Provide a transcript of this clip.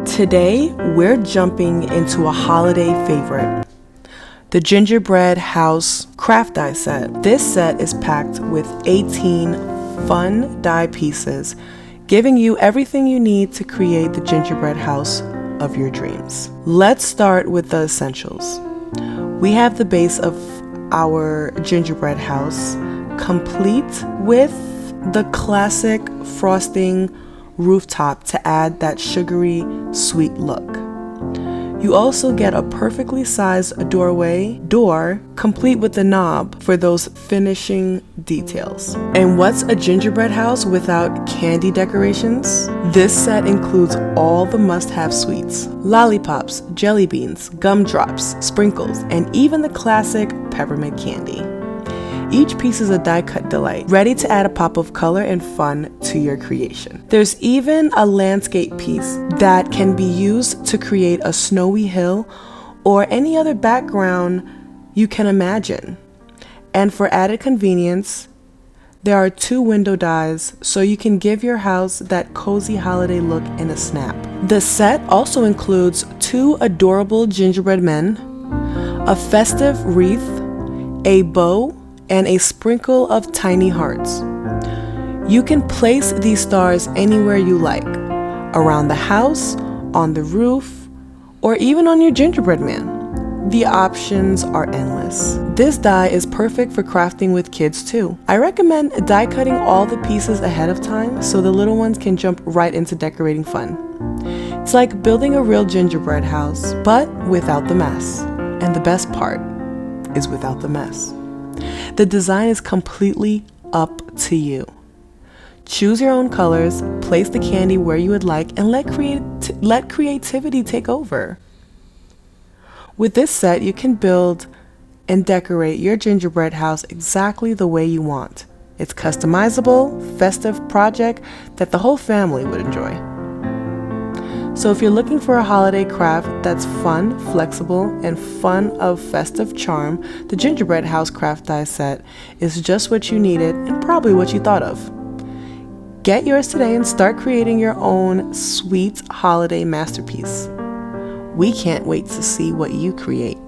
Today, we're jumping into a holiday favorite, the Gingerbread House Die set. This set is packed with 18 fun die pieces, giving you everything you need to create the gingerbread house of your dreams. Let's start with the essentials. We have the base of our gingerbread house, complete with the classic frosting rooftop to add that sugary, sweet look. You also get a perfectly sized door, complete with the knob for those finishing details. And what's a gingerbread house without candy decorations? This set includes all the must-have sweets: lollipops, jelly beans, gumdrops, sprinkles, and even the classic peppermint candy. Each piece is a die-cut delight, ready to add a pop of color and fun to your creation. There's even a landscape piece that can be used to create a snowy hill or any other background you can imagine. And for added convenience, there are 2 window dies so you can give your house that cozy holiday look in a snap. The set also includes 2 adorable gingerbread men, a festive wreath, a bow, and a sprinkle of tiny hearts. You can place these stars anywhere you like, around the house, on the roof, or even on your gingerbread man. The options are endless. This die is perfect for crafting with kids too. I recommend die cutting all the pieces ahead of time so the little ones can jump right into decorating fun. It's like building a real gingerbread house, but without the mess. And the best part is without the mess. The design is completely up to you. Choose your own colors, place the candy where you would like, and let creativity take over. With this set, you can build and decorate your gingerbread house exactly the way you want. It's customizable, festive project that the whole family would enjoy. So if you're looking for a holiday craft that's fun, flexible, and fun of festive charm, the Gingerbread House Craft Die set is just what you needed and probably what you thought of. Get yours today and start creating your own sweet holiday masterpiece. We can't wait to see what you create.